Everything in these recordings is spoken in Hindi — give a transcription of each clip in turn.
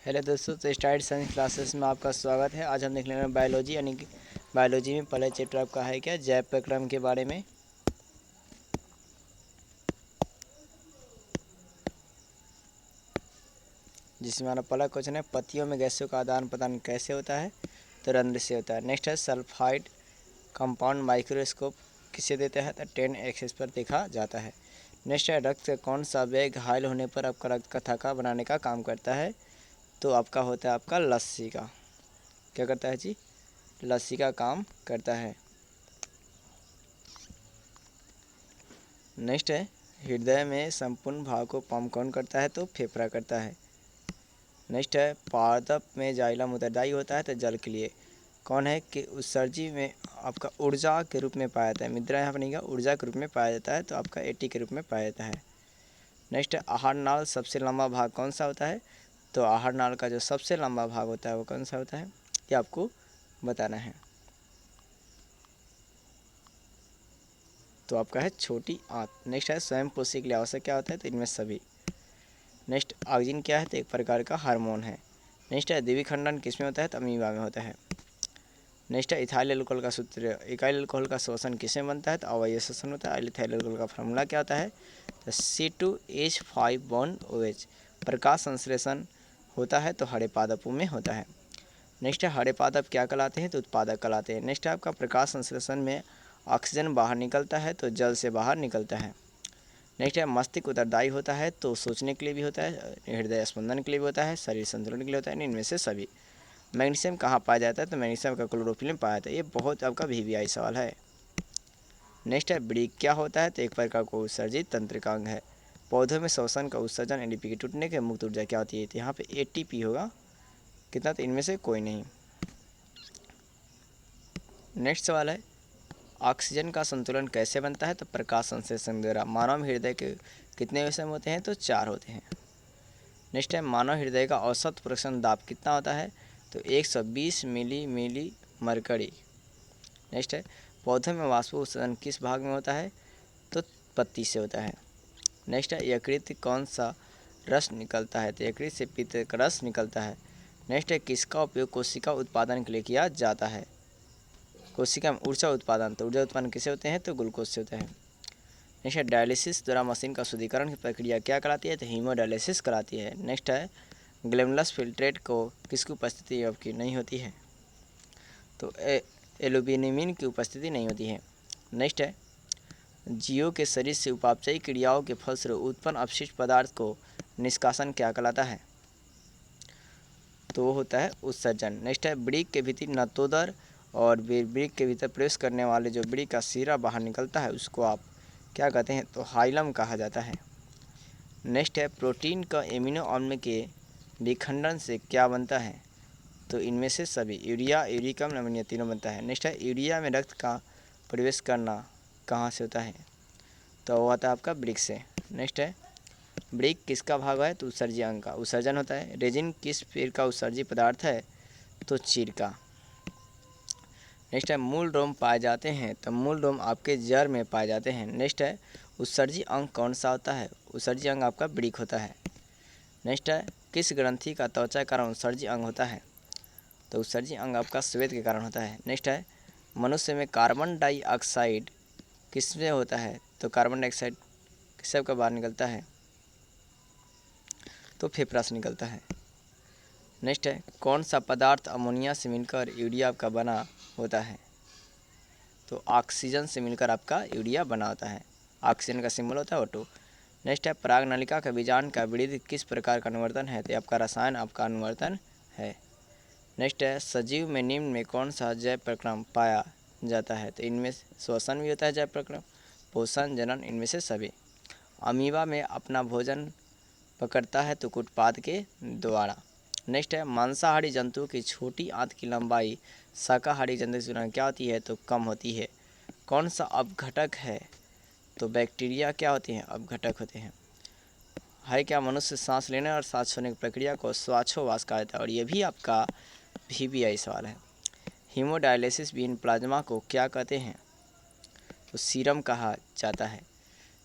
हेलो दोस्तों, तो स्टार्ट साइंस क्लासेस में आपका स्वागत है। आज हम देख लेंगे बायोलॉजी, यानी कि बायोलॉजी में पहला चैप्टर आपका है क्या, जैव प्रक्रम के बारे में। जिसमें हमारा पहला क्वेश्चन है, पत्तियों में गैसों का आदान प्रदान कैसे होता है, तो रंध्र से होता है। नेक्स्ट है, सल्फाइड कंपाउंड माइक्रोस्कोप किसे देता है, तो 10 एक्सिस पर देखा जाता है। नेक्स्ट है, रक्त का कौन सा वेग घायल होने पर आपका रक्त का थक्का बनाने का काम करता है, तो आपका होता है आपका लस्सी का। क्या करता है जी, लस्सी का काम करता है। नेक्स्ट है, हृदय में संपूर्ण भाव को पंप कौन करता है, तो फेफड़ा करता है। नेक्स्ट है, पादप में जाइलम उत्तरदायी होता है तो जल के लिए। कौन है कि उत्सर्जी में आपका ऊर्जा के रूप में पाया जाता है। मित्रा यहाँ पर नहीं, ऊर्जा के रूप में पाया जाता है, तो आपका एटी के रूप में पाया जाता है। नेक्स्ट है, आहार नाल सबसे लंबा भाग कौन सा होता है, तो आहार नाल का जो सबसे लंबा भाग होता है वो कौन सा होता है, ये आपको बताना है। तो आपका है छोटी आंत। नेक्स्ट है, स्वयं पोषी के लिए आवश्यक क्या होता है, तो इनमें सभी। नेक्स्ट, ऑक्सीजन क्या है, तो एक प्रकार का हार्मोन है। नेक्स्ट है, द्विखंडन किसमें होता है, तो अमीबा में होता है। नेक्स्ट है, इथाइल अल्कोहल का सूत्र, इथाइल अल्कोहल का शोषण किसमें बनता है, तो अवयव शोषण होता है। इथाइल अल्कोहल का फार्मूला क्या होता है, तो C2H5 बॉन्ड OH। प्रकाश संश्लेषण होता है तो हरे पादपों में होता है। नेक्स्ट है, हरे पादप क्या कहलाते हैं, तो उत्पादक कहलाते हैं। नेक्स्ट है, आपका प्रकाश संश्लेषण में ऑक्सीजन बाहर निकलता है तो जल से बाहर निकलता है। नेक्स्ट है, मस्तिष्क उत्तरदायी होता है तो सोचने के लिए भी होता है, हृदय स्पंदन के लिए भी होता है, शरीर संतुलन के लिए होता है, इनमें से सभी। मैग्नीशियम कहाँ पाया जाता है, तो मैग्नीशियम का क्लोरोफिल में पाया जाता है। ये बहुत आपका VVI सवाल है। नेक्स्ट है, वृक्क क्या होता है, तो एक प्रकार का उत्सर्जित तंत्रिका अंग है। पौधों में श्वसन का उत्सर्जन एडीपी के टूटने के मुक्त ऊर्जा क्या होती है, तो यहाँ पे ATP होगा। कितना, तो इनमें से कोई नहीं। नेक्स्ट सवाल है, ऑक्सीजन का संतुलन कैसे बनता है, तो प्रकाश संश्लेषण द्वारा। मानव हृदय के कितने विषम होते हैं, तो 4 होते हैं। नेक्स्ट है, मानव हृदय का औसत प्रश्न दाब कितना होता है, तो 120 मिली मरकरी। नेक्स्ट है, पौधों में वाष्पोत्सर्जन किस भाग में होता है, तो पत्ती से होता है। नेक्स्ट है, यकृत कौन सा रस निकलता है, तो यकृत से पित्त का रस निकलता है। नेक्स्ट है, किसका उपयोग कोशिका उत्पादन के लिए किया जाता है, कोशिका में ऊर्जा उत्पादन, तो ऊर्जा उत्पादन किसे होते हैं, तो ग्लूकोज से होता है। नेक्स्ट है, डायलिसिस द्वारा मशीन का शुद्धिकरण की प्रक्रिया क्या कराती है, तो हीमोडायलिसिस कराती है। नेक्स्ट है, ग्लैमरस फिल्ट्रेट को किसकी उपस्थिति आपकी नहीं होती है, तो एल्यूमिनियम की उपस्थिति नहीं होती है। नेक्स्ट है, जीव के शरीर से उपापचयी क्रियाओं के फलस्वरूप उत्पन्न अपशिष्ट पदार्थ को निष्कासन क्या कहलाता है, तो वो होता है उत्सर्जन। नेक्स्ट है, वृक्क के भीतर नतोदर और वृक्क के भीतर प्रवेश करने वाले जो वृक्क का सिरा बाहर निकलता है उसको आप क्या कहते हैं, तो हाइलम कहा जाता है। नेक्स्ट है, प्रोटीन का एमिनो अम्ल के विखंडन से क्या बनता है, तो इनमें से सभी, यूरिया, यूरिकम, अमोनिया तीनों बनता है। नेक्स्ट है, यूरिया में रक्त का प्रवेश करना कहाँ से होता है, तो वो आता है आपका वृक्क से। नेक्स्ट है, वृक्क किसका भाग है, तो उत्सर्जी अंग का उत्सर्जन होता है। रेजिन किस पेड़ का उत्सर्जी पदार्थ है, तो चीड़ का। नेक्स्ट है, मूल रोम पाए जाते हैं, तो मूल रोम आपके जड़ में पाए जाते हैं। नेक्स्ट है, उत्सर्जी अंग कौन सा होता है, उत्सर्जी अंग आपका वृक्क होता है। नेक्स्ट है, किस ग्रंथि का त्वचा के कारण उत्सर्जी अंग होता है, तो उत्सर्जी अंग आपका श्वेत के कारण होता है। नेक्स्ट है, मनुष्य में कार्बन डाइऑक्साइड किसमें होता है, तो कार्बन डाइऑक्साइड किस सबका बाहर निकलता है, तो फेफड़ा से निकलता है। नेक्स्ट है, कौन सा पदार्थ अमोनिया से मिलकर यूरिया आपका बना होता है, तो ऑक्सीजन से मिलकर आपका यूरिया बना होता है। ऑक्सीजन का सिंबल होता है O2। नेक्स्ट है, पराग नलिका का बीजांड का वृद्धि किस प्रकार का अनुवर्तन है, तो आपका रसायन आपका अनुवर्तन है। नेक्स्ट है, सजीव में निम्न में कौन सा जैव प्रक्रम पाया जाता है, तो इनमें श्वसन भी होता है जैव प्रक्रम, पोषण, जनन, इनमें से सभी। अमीबा में अपना भोजन पकड़ता है तो कुटपाद के द्वारा। नेक्स्ट है, मांसाहारी जंतु की छोटी आंत की लंबाई शाकाहारी जंतु की तुलना में क्या होती है, तो कम होती है। कौन सा अपघटक है, तो बैक्टीरिया क्या होते हैं, अपघटक होते हैं। है क्या, मनुष्य सांस लेने और सांस छोड़ने की प्रक्रिया को श्वासोच्छ्वास कहा जाता है, और ये भी आपका VVI सवाल है। हीमोडायलिसिस विहीन प्लाज्मा को क्या कहते हैं, तो सीरम कहा जाता है।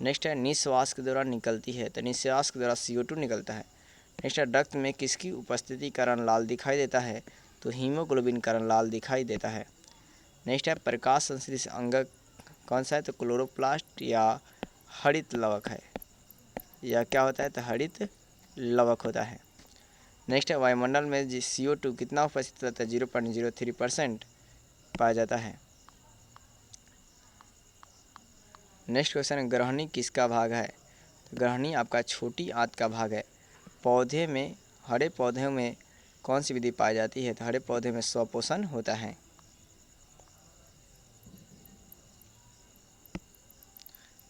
नेक्स्ट है, निश्वास के दौरान निकलती है, तो निश्वास के दौरान CO2 निकलता है। नेक्स्ट है रक्त में किसकी उपस्थिति का रंग लाल दिखाई देता है, तो हीमोग्लोबिन का रंग लाल दिखाई देता है। नेक्स्ट है प्रकाश संश्लेषित अंग कौन सा है, तो क्लोरोप्लास्ट या हरित लवक है, या क्या होता है, तो हरित लवक होता है। नेक्स्ट है वायुमंडल में CO2 कितना उपस्थित रहता है, 0.03% पाया जाता है। नेक्स्ट क्वेश्चन है ग्रहणी किसका भाग है, तो ग्रहणी आपका छोटी आंत का भाग है। पौधे में हरे पौधे में कौन सी विधि पाई जाती है, तो हरे पौधे में स्वपोषण होता है।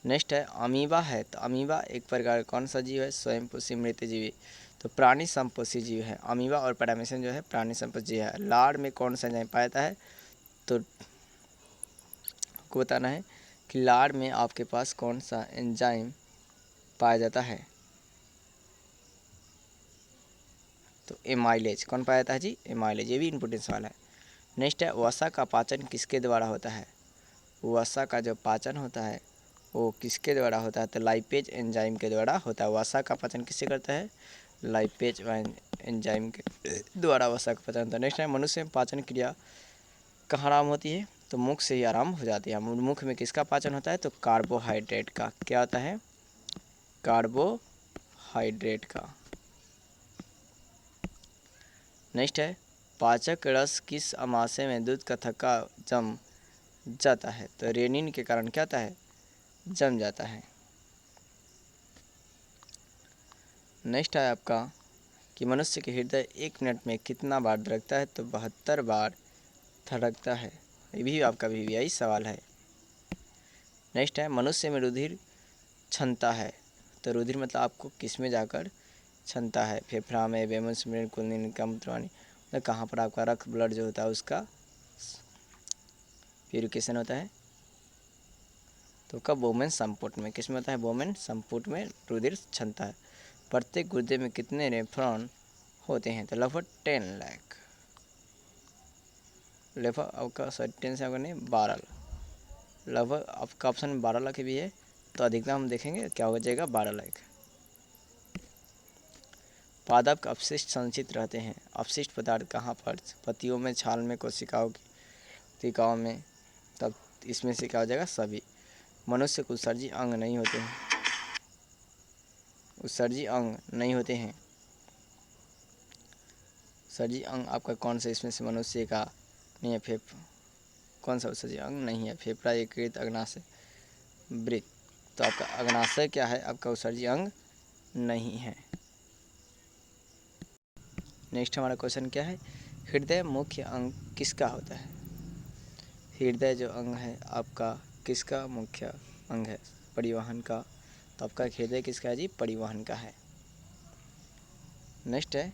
नेक्स्ट है अमीबा है, तो अमीबा एक प्रकार कौन सा जीव है, स्वयंपोषी मृत जीवी, तो प्राणी संपोषी जीव है। अमीबा और पैरामीशियम जो है प्राणी संपोषी जीव है। लार में कौन सा एंजाइम पाया जाता है, तो आपको बताना है कि लार में आपके पास कौन सा एंजाइम पाया जाता है, तो एमाइलेज कौन पाया जाता है जी, एमाइलेज, ये भी इंपॉर्टेंट सवाल है। नेक्स्ट है वसा का पाचन किसके द्वारा होता है, वसा का जो पाचन होता है वो किसके द्वारा होता है, तो लाइपेज एंजाइम के द्वारा होता है। वसा का पाचन किससे करता है, लाइपेज एंजाइम के द्वारा वसा का पाचन होता है। नेक्स्ट है मनुष्य में पाचन क्रिया कहाँ आराम होती है, तो मुख से ही आराम हो जाती है। मुख में किसका पाचन होता है, तो कार्बोहाइड्रेट का, क्या होता है, कार्बोहाइड्रेट का। नेक्स्ट है पाचक रस किस अमाशय में दूध का थक्का जम जाता है, तो रेनिन के कारण क्या होता है, जम जाता है। नेक्स्ट है आपका कि मनुष्य के हृदय 1 मिनट में कितना बार धड़कता है, तो 72 बार धड़कता है। ये भी आपका VVI सवाल है। नेक्स्ट है मनुष्य में रुधिर क्षमता है, तो रुधिर मतलब आपको किस में जाकर क्षमता है, फेफड़ा में, वेमन स्मृण कुंडली कमत्रवाणी, मतलब कहाँ पर आपका रक्त ब्लड जो होता है उसका प्यूरिफिकेशन होता है, तो कब, बोमेन संपुट में, किस में होता है, बोमेन संपुट में रुधिर क्षमता है। प्रत्येक गुर्दे में कितने नेफ्रॉन होते हैं, तो लगभग 10 लाख, लगभग आपका 10 से आपका नहीं 12, लगभग आपका ऑप्शन में 12 लाख भी है, तो अधिकतम हम देखेंगे क्या हो जाएगा, 12 लाख। पादप का अपशिष्ट संचित रहते हैं, अपशिष्ट पदार्थ कहाँ पर, पत्तियों में, छाल में, कोशिकाओं में, तब इसमें से क्या हो जाएगा, सभी। मनुष्य को उत्सर्जी अंग नहीं होते हैं, उत्सर्जी अंग नहीं होते हैं, उत्सर्जी अंग आपका कौन सा इसमें से मनुष्य का नहीं है, कौन सा उत्सर्जी अंग नहीं है, फेफड़ा, यकृत, अग्नाशय, वृक्क, तो आपका अग्नाशय क्या है, आपका उत्सर्जी अंग नहीं है। नेक्स्ट हमारा क्वेश्चन क्या है, हृदय मुख्य अंग किसका होता है, हृदय जो अंग है आपका किसका मुख्य अंग है, परिवहन का, तो आपका हृदय किसका है जी, परिवहन का है। नेक्स्ट है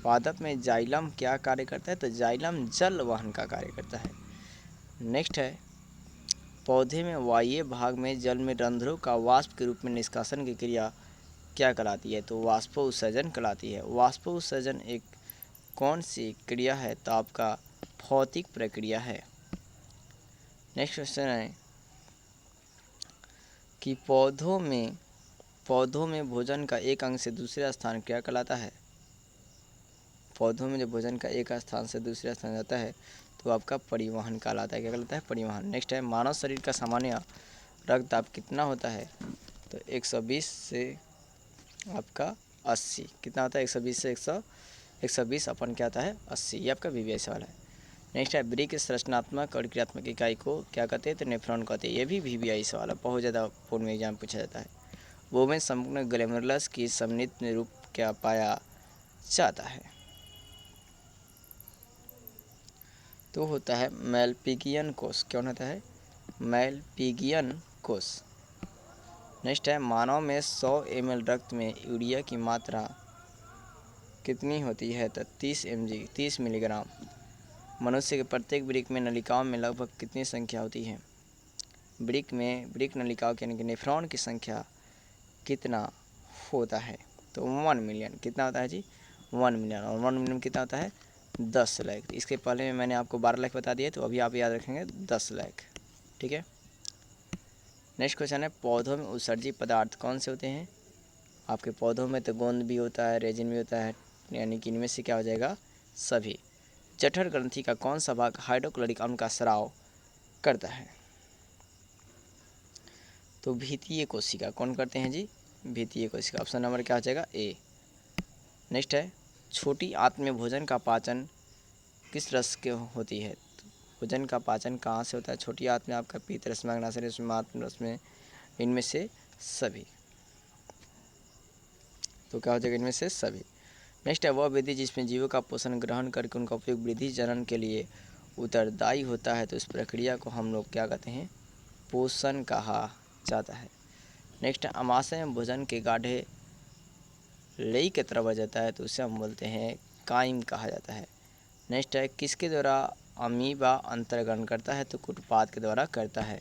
पादप में जाइलम क्या कार्य करता है, तो जाइलम जल वहन का कार्य करता है। नेक्स्ट है पौधे में वायवीय भाग में जल में रंध्रों का वाष्प के रूप में निष्कासन की क्रिया क्या कहलाती है, तो वाष्पोत्सर्जन कहलाती है। वाष्पोत्सर्जन एक कौन सी क्रिया है, तो आपका भौतिक प्रक्रिया है। नेक्स्ट क्वेश्चन है कि पौधों में भोजन का एक अंग से दूसरे स्थान क्या कहलाता है, पौधों में जो भोजन का एक स्थान से दूसरे स्थान जाता है तो आपका परिवहन कहलाता है, क्या कहलाता है, परिवहन। नेक्स्ट है मानव शरीर का सामान्य रक्तदाब कितना होता है, तो 120 से आपका 80, कितना होता है, 120 से 120 अपन क्या आता है, 80, ये आपका VVI सवाल है। नेक्स्ट है वृक्क की संरचनात्मक और क्रियात्मक इकाई को क्या कहते हैं, तो नेफ्रॉन कहते हैं, ये भी VVI सवाल है, बहुत ज़्यादा पूर्ण में एग्जाम पूछा जाता है। वो में संपूर्ण ग्लैमरुलस की सम्मिलित रूप क्या पाया जाता है, तो होता है मेलपिगियन कोष, कौन होता है, मेलपिगियन कोष। नेक्स्ट है मानव में 100 ml रक्त में यूरिया की मात्रा कितनी होती है, तो 30 मिलीग्राम। मनुष्य के प्रत्येक वृक्क में नलिकाओं में लगभग कितनी संख्या होती है, वृक्क नलिकाओं के यानी कि नेफ्रॉन की संख्या कितना होता है, तो 1 मिलियन, कितना होता है जी, 1 मिलियन, और 1 मिलियन कितना होता है, 10 लाख। इसके पहले में मैंने आपको 12 लाख बता दिए, तो अभी आप याद रखेंगे 10 लाख, ठीक है। नेक्स्ट क्वेश्चन है पौधों में उत्सर्जी पदार्थ कौन से होते हैं, आपके पौधों में तो गोंद भी होता है, रेजिन भी होता है, यानी कि इनमें से क्या हो जाएगा, सभी। जठर ग्रंथि का कौन सा भाग हाइड्रोक्लोरिक अम्ल का स्राव करता है? तो भीतीय कोशिका। कौन करते हैं जी? भीतीय कोशिका। ऑप्शन नंबर क्या हो जाएगा, ए। नेक्स्ट है, छोटी आंत में भोजन का पाचन किस रस के होती है? तो भोजन का पाचन कहाँ से होता है? छोटी आंत में आपका पीत रस में, अग्नाशय रस में, मांस रस में, इनमें से सभी। तो क्या हो जाएगा, इनमें से सभी। नेक्स्ट है, वह विधि जिसमें जीवों का पोषण ग्रहण करके उनका उपयोग वृद्धि जनन के लिए उत्तरदायी होता है, तो इस प्रक्रिया को हम लोग क्या कहते हैं, पोषण कहा जाता है। नेक्स्ट है, अमाशय में भोजन के गाढ़े लई के तरह बह जाता है, तो उसे हम बोलते हैं काइम कहा जाता है। नेक्स्ट है, किसके द्वारा अमीबा अंतर्ग्रहण करता है? तो कुटपाद के द्वारा करता है।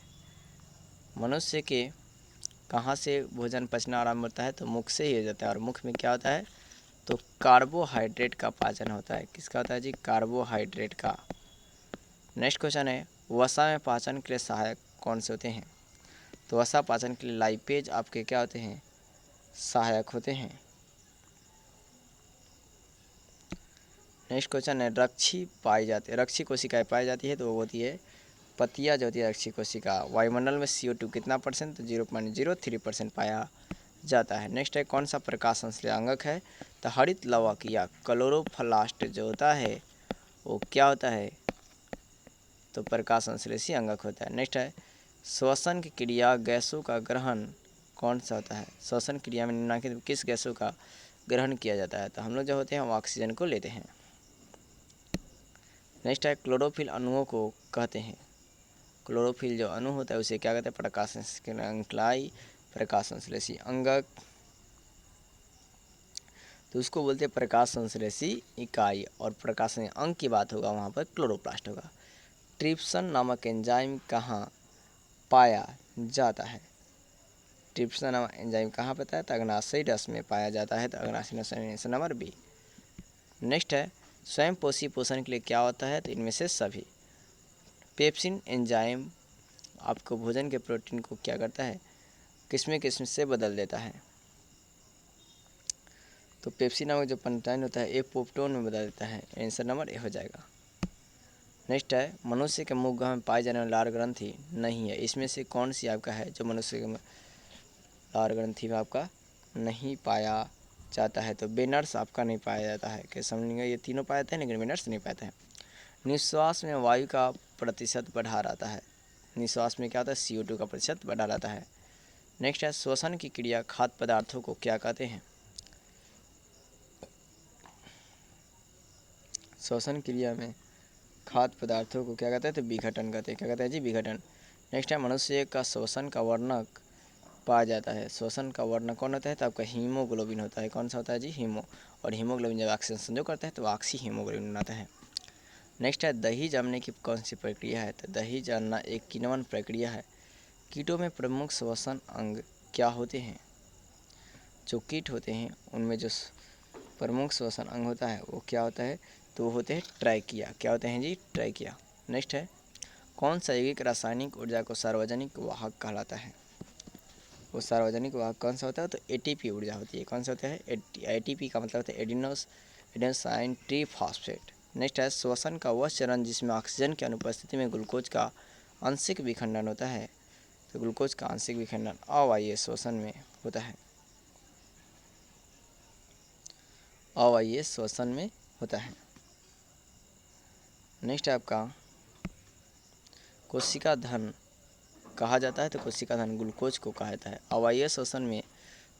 मनुष्य के कहाँ से भोजन पचना आराम होता है? तो मुख से ही हो जाता है। और मुख में क्या होता है? तो कार्बोहाइड्रेट का पाचन होता है। किसका होता है जी? कार्बोहाइड्रेट का। नेक्स्ट क्वेश्चन है, वसा में पाचन के लिए सहायक कौन से होते हैं? तो वसा पाचन के लिए लाइपेज आपके क्या होते हैं? सहायक होते हैं। नेक्स्ट क्वेश्चन है, रक्षी पाई जाती है, रक्षी कोशिकाएं पाई जाती है, तो वो होती है पतिया जो होती है रक्षी कोशिका। वायुमंडल में CO2 कितना परसेंट? तो 0.03% पाया जाता है। नेक्स्ट है, कौन सा प्रकाश संश्लेषी अंगक है? तो हरित लवक या क्लोरोप्लास्ट जो होता है वो क्या होता है? तो प्रकाश संश्लेषी अंगक होता है। नेक्स्ट है, श्वसन की क्रिया गैसों का ग्रहण कौन सा होता है? श्वसन क्रिया में निम्नलिखित किस गैसों का ग्रहण किया जाता है? तो हम लोग जो होते हैं हम ऑक्सीजन को लेते हैं। नेक्स्ट है, क्लोरोफिल अणुओं को कहते हैं, क्लोरोफिल जो अणु होता है उसे क्या कहते हैं? प्रकाश संश्लेषी प्रकाश संश्लेषी अंगक, तो उसको बोलते हैं प्रकाश संश्लेषी इकाई। और प्रकाश अंग की बात होगा वहाँ पर क्लोरोप्लास्ट होगा। ट्रिप्सन नामक एंजाइम कहाँ पाया जाता है? ट्रिप्सन नामक एंजाइम कहाँ पाता है? तो अग्नाशयी रस में पाया जाता है। तो अग्नाशयी रस नंबर बी। नेक्स्ट है, स्वयं पोषी पोषण के लिए क्या होता है? तो इनमें से सभी। पेप्सिन एंजाइम आपको भोजन के प्रोटीन को क्या करता है? किस्में किस्म से बदल देता है। तो पेप्सिन नामक जो प्रोटीन होता है एपोप्टोन में बदल देता है। आंसर नंबर ए हो जाएगा। नेक्स्ट है, मनुष्य के मुखगह में पाई जाने वाली लार ग्रंथि नहीं है, इसमें से कौन सी आपका है जो मनुष्य के लार ग्रंथि में आपका नहीं पाया जाता है? तो बेनर्स आपका नहीं पाया जाता है। क्या समझेंगे? ये तीनों पाए जाते हैं लेकिन बेनर्स नहीं पाते हैं। निश्वास में वायु का प्रतिशत बढ़ा रहता है, निश्वास में क्या होता है? CO2 का प्रतिशत बढ़ा रहता है। नेक्स्ट है, श्वसन की क्रिया खाद्य पदार्थों को क्या कहते हैं? श्वसन क्रिया में खाद्य पदार्थों को क्या कहते हैं? तो विघटन कहते हैं। क्या कहते हैं जी? विघटन। नेक्स्ट है, मनुष्य का श्वसन का वर्णक पाया जाता है, श्वसन का वर्णक कौन होता है? तो आपका हीमोग्लोबिन होता है। कौन सा होता है जी? हीमो। और हीमोग्लोबिन जब ऑक्सीजन संयोग करता है तो ऑक्सी हीमोग्लोबिन बनाता है। नेक्स्ट है, दही जमने की कौन सी प्रक्रिया है? तो दही जमना एक किण्वन प्रक्रिया है। कीटों में प्रमुख श्वसन अंग क्या होते हैं? जो कीट होते हैं उनमें जो प्रमुख श्वसन अंग होता है वो क्या होता है? तो वो होते हैं ट्रैकिया। क्या होते हैं जी? ट्रैकिया। नेक्स्ट है, कौन सा यौगिक रासायनिक ऊर्जा को सार्वजनिक वाहक कहलाता है? वो सार्वजनिक वाहक कौन सा होता है? तो ATP ऊर्जा होती है। कौन सा होता है? ATP का मतलब होता है एडिनोसाइन ट्रीफॉस्फेट। नेक्स्ट है, श्वसन का वह चरण जिसमें ऑक्सीजन की अनुपस्थिति में ग्लूकोज का आंशिक विखंडन होता है। तो ग्लूकोज का आंशिक विखंडन अवायवीय श्वसन में होता है, अवायवीय श्वसन में होता है। नेक्स्ट है आपका, कोशिका धन कहा जाता है, तो कोशिका धन ग्लूकोज को कहा जाता है। अवायवीय श्वसन में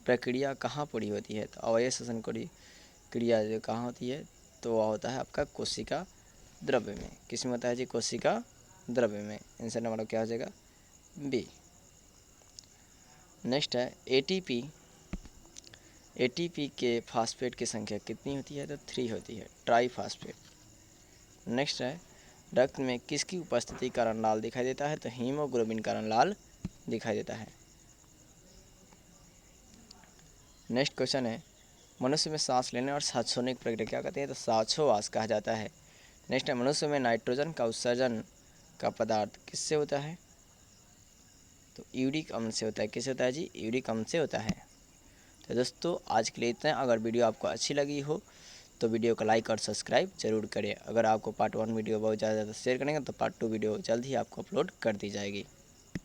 प्रक्रिया कहाँ पूरी होती है? तो अवायवीय श्वसन क्रिया जो कहाँ होती है? तो वह होता है आपका कोशिका द्रव्य में। किस में होता है जी? कोशिका द्रव्य में। आंसर नंबर क्या हो जाएगा? बी। नेक्स्ट है, ATP के फास्फेट की संख्या कितनी होती है? तो 3 होती है, ट्राईफास्फेट। नेक्स्ट है, रक्त में किसकी उपस्थिति का रंग लाल दिखाई देता है? तो हीमोग्लोबिन का रंग लाल दिखाई देता है। नेक्स्ट क्वेश्चन है, मनुष्य में सांस लेने और सांस छोड़ने की प्रक्रिया क्या कहते हैं? तो श्वासोच्छ्वास कहा जाता है। नेक्स्ट है, मनुष्य में नाइट्रोजन का उत्सर्जन का पदार्थ किससे होता है? तो यूरिक अम्ल से होता है। किससे होता है जी? यूरिक अम्ल से होता है। तो दोस्तों आज के लिए इतना है। अगर वीडियो आपको अच्छी लगी हो तो वीडियो को लाइक और सब्सक्राइब जरूर करें। अगर आपको पार्ट 1 वीडियो बहुत ज़्यादा शेयर करेंगे तो पार्ट 2 वीडियो जल्द ही आपको अपलोड कर दी जाएगी।